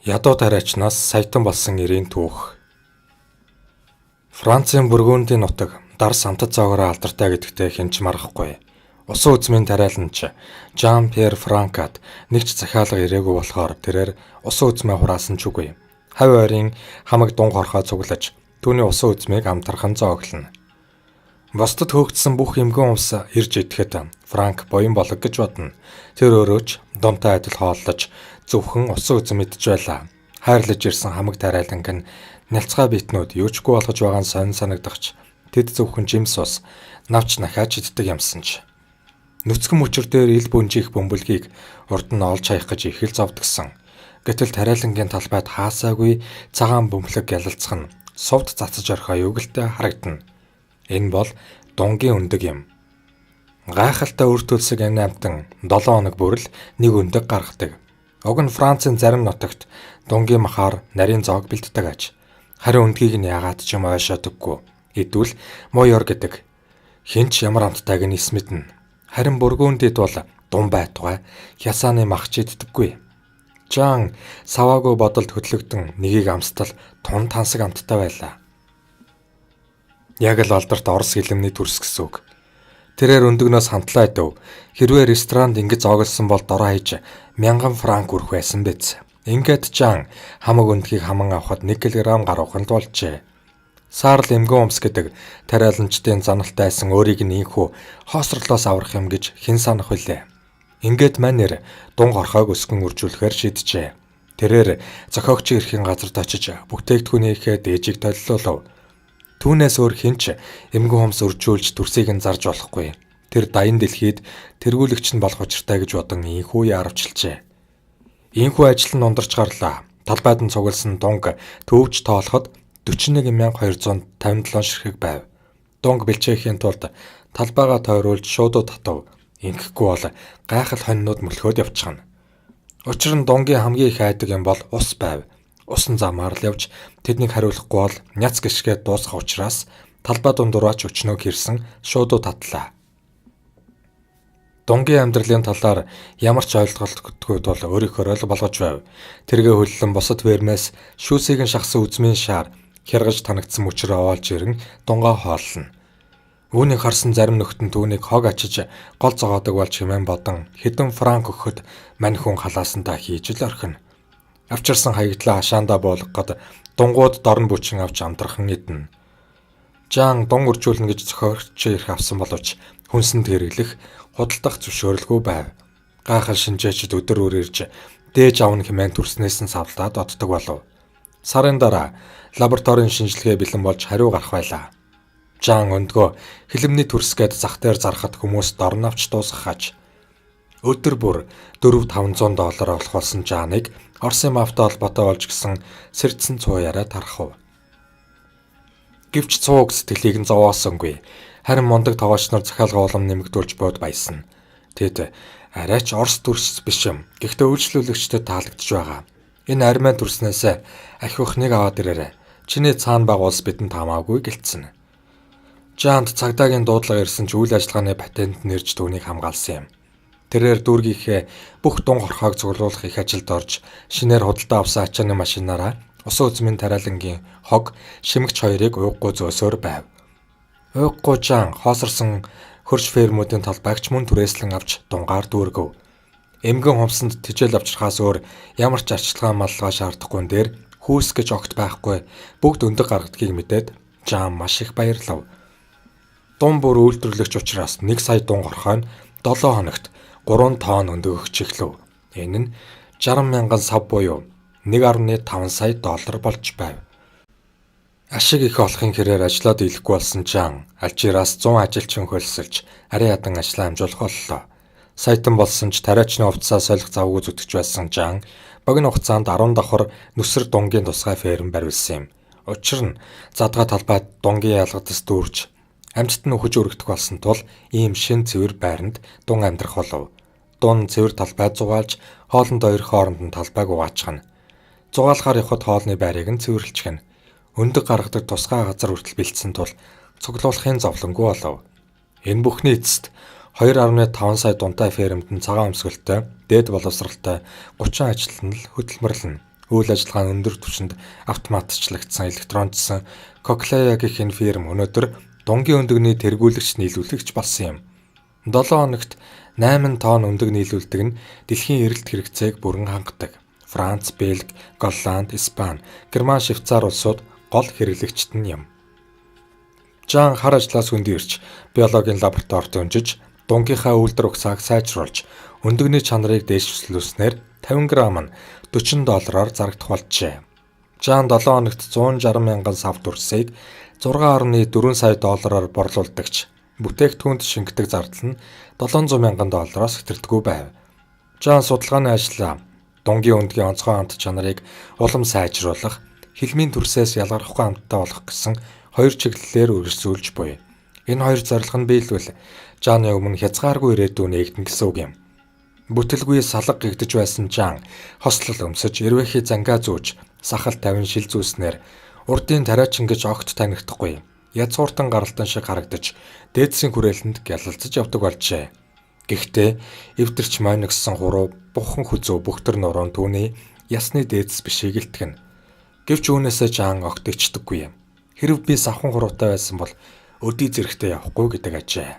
Ядуу тариачнаас саятан болсон эрийн түүх. Францын Бургундийн нутаг дар самтад цаагаараа алдартай гэдэгтээ хинч марахгүй. Усан үзмийн тариаланч Жан-Пьер Франкад нэг ч захиалга ирээгүй болохоор тэрээр усан үзмээ хураасан ч үгүй. Хавь ойрын хамаг дун хорхоо цуглаж түүний усан үзмийг амтрахын зооглоно. Бусдад хөөгдсөн бүх эмгэн умс ирж идэхэд Франк буян болог гэж бодно. Тэр өөрөө ч дунтай адил хооллож зөвхөн усан үзм идэж байлаа. Хайрлаж ирсэн хамаг тариаланг нь нялцгай битнүүд юучгүй болгож байгаа нь сонь санагдахч тэд зөвхөн жимс ус навч нахаач иддэг юмсанч. Нүцгэн мөчөр дээр ил бүнжих бөмбөлгийг урд нь олж хаях гэж их л зовдгсон. Гэтэл тариалангийн талбайд хаасаагүй цагаан бөмбөлөг ялалцах нь сувд цацаж орхоо юугэлтэй харагдана. Энэ бол дунгийн өндөг юм. Гайхалтай үр төлсөг энэ амтан 7 хоног бүрэл нэг өндөг гаргадаг. Уг нь Францын зарим нутагт дунгийн махаар нарийн зоог бэлддэг аж. Харин өндгийг нь яагаад ч юм ойшоодөггүй. Идвэл мууяр гэдэг. Хинч ямар амттайг нь эс мэднэ. Харин Бургундид бол дун байтугай хясааны махч иддэггүй. Жан саваагүй бодолд хөтлөгдөн нэгийг амстал тун тансаг амттай байлаа. Яг л алдарт орос хэлмний төрс гэсэн үг. Тэрээр өндөгнөөс хамтлаа идэв. Хэрвээ ресторанд ингэж зооглосон бол дороо хийж 1000 франк өрөх байсан биз. Ингээд Жан хамаг өндгийг хаман авахд 1 кг гарууханд болжээ. Саарл эмгэн умс гэдэг тариаланчдын заналтайсан өөрийг нь ийхүү хоосрлоос аврах юм гэж хэн санах вүлээ. Ингээд манер дун хорхоог өсгөн үржүүлэхээр шийджээ. Тэрээр зохиогчийн эрхийн газарт очиж бүтээгдэхүүнийхээ дээжийг толилуулав. Түүнээс өөр хинч эмгэн хумс өржүүлж төрсийг нь зарж болохгүй. Тэр даян дэлхийд тэргүүлэгч нь болох учиртай гэж бодон ийхүү яарвчилжээ. Ийхүү ажил нь ундарч гарлаа. Талбайд нь цугласан дунг төвч тоолоход 41257 ширхэг байв. Дунг бэлчээхийн тулд талбайгаа тойруулж шуудуу татав. Ингэхгүй бол гайхал хоньнууд мөлхөөд явчихна. Учир нь дунгийн хамгийн их айдаг юм бол ус байв. Усан замаар л явж тэднийг хариулахгүй бол няц гიშгээд дуусах учраас талбай дундураач өчнөө гэрсэн шуудуу татлаа. Дунгийн амьдралын талаар ямар ч ойлголтгүй бол өөрийнхөө л болгож байв. Тэргээ хөллөн босод вермээс шүүсийг нь шахсан үзмийн шаар хяргаж танагдсан мөчрөө оолж ирэн дунгаа хооллоно. Үүнийг харсан зарим нөхдөд түүнийг хог ачиж гол зогоодог болж хэмээн бодон хэдэн франк өгөхөд мань хүн халаасантаа хийж л орхино. Авчирсан хаягдлаа хашаандаа буулгахад дунгууд дорн бүчин авч амтрахын идэнэ. Жан дун үржүүлнэ гэж зохиогч ирэх авсан боловч хүнсэнд хэрэглэх худалдах зөвшөөрөлгүй байв. Гайхал шинжээчд өдөр ирж дээж авна хэмээн төрснээс нь савлаад оддог болов. Сарын дараа лабораторийн шинжилгээ бэлэн болж хариу гарах байлаа. Жан өндгөө хэлмний төрсгээд зах дээр зарахад хүмүүс дорн авч дуусгахаж өдөр бүр $400-500 олох болсон Жаныг Оросын мафтай холбоотой болж гисэн сэрдсэн цууяраа тархав. Гэвч цууг сэтгэлийг нь зовоосонгүй. Харин мундаг тоглогч нар захиалга улам нэмэгдүүлж бод баясна. Тэд арайч Орос төрс биш юм. Гэхдээ үйлчлүүлэгчдэд таалагдж байгаа. Энэ армян төрснөөс ахиух нэг аваад ирээрэй. Чиний цаана баг улс бидэнд хамаагүй гэлцэн. Жанд цагдаагийн дуудлага ирсэн ч үйл ажиллагааны патент нэрж түүнийг хамгаалсан юм. Тэрээр дүүргийнхээ бүх дун хорхоог цуглуулах их ажилд орж шинээр худалдаа авсан ачааны машинаараа усан үзмийн тариалангийн хог шимэгч хоёрыг уйггүй зөөсөөр байв. Уйггүй Жан хоосорсон хөрш фермүүдийн талбайгч мөн түрээслэн авч дунгаар дүүргэв. Эмгэн хумсанд тижэл авчрахаас өөр ямар ч арчилгаа маллага шаардахгүй дээр хүүс гэж огт байхгүй бүгд өндөг гаргадгийг мэдээд Жан маш их баярлав. Дун бүр үйлдвэрлэгч учраас 1 сая дун хорхоо нь 7 хоногт 3 тонн өндөг өгч эхлэв. Энэ нь 60,000 сав буюу $1.5 сая болж байв. Ашиг их олохын хэрээр ажлаад ийлэхгүй болсон Жан Алжираас 100 ажилчин хөлсөлж арай ядан ажлаа амжуулах боллоо. Саятан болсон ч тариачны хувцас солих завгүй зүтгэж байсан Жан богино хугацаанд 10 давхар нүсэр дунгийн тусгай ферм барьсан юм. Учир нь задгаа талбайд дунгийн ялгадас дүүрч амьтд нь өгөж өргөдөх болсон тул ийм шин цэвэр байранд дун амьдрах болов. Дун цэвэр талбайд зугаалж хоолнд хоёр хооронд нь талбайг угаачхна. Зугаалахаар явхад хоолны байрыг нь цэвэрлжгэнэ. Өндөг гаргадаг тусгай газар хүртэл бэлдсэн тул цуглуулахын зовлонгүй болов. Энэ бүхний эцэст 2.5 сая дунтай фермд нь цагаан өмсгөлтэй, дээд боловсралтай 30 ажилтан л хөдөлмөрлөнө. Үйл ажиллагаа нь өндөр түвшинд автоматчлагдсан электронжсон Коклая гэх энэ фирм өнөөдөр дунгийн өндөгний тэргүүлэгч нийлүүлэгч болсон юм. 7 хоногт 8 тонн өндөг нийлүүлдэг нь дэлхийн эрэлт хэрэгцээг бүрэн хангадаг. Франц, Бельги, Голланд, Испани, Герман, Швейцар улсууд гол хэрэглэгчид нь юм. Жан хар ажлаас хөндий ирж биологийн лабораторид өнжиж дунгийнхаа үйлдвэр угсааг сайжруулж өндөгний чанарыг дээшлүүлснээр 50 грамм нь $40 зарагдах болжээ. Жан 7 хоногт 160 мянган сав дүрсийг $6.4 сая борлуулдагч бүтээгдэхүүнд шингэдэг зардал нь $700 мянган хэтэрдэггүй байв. Жан судалгааны ажлаа дунгийн өндгийн онцгой хамт чанарыг улам сайжруулах, хилмийн төрсөөс ялгарахгүй хамттай болох гэсэн хоёр чиглэлээр үргэлжлүүлж буй. Энэ хоёр зорилго нь биелвэл Жаны өмнө хязгааргүй ирээдүйн нэгдэн гэсэн үг юм. Бүтэлгүй салга гэгдэж байсан Жан хослол өмсөж, эрвэхий зангаа зүүж, сахал тавин шил зүүснээр урдын тариачин гэж огт танигдахгүй. Язгууртан гаралтан шиг харагдаж, дээдсийн хүрээлэнд гялалзаж явдаг болжээ. Гэхдээ эвдэрч мойногссон хуруу, бухан хүзүү бүхтэр нуруунд түүний ясны дээдс бишийг илтгэн. Гэвч үүнээсээ Жан огт ичдэггүй юм. Хэрв би савхан хуруутай байсан бол өдий зэрэгтэй явахгүй гэдэг ажээ.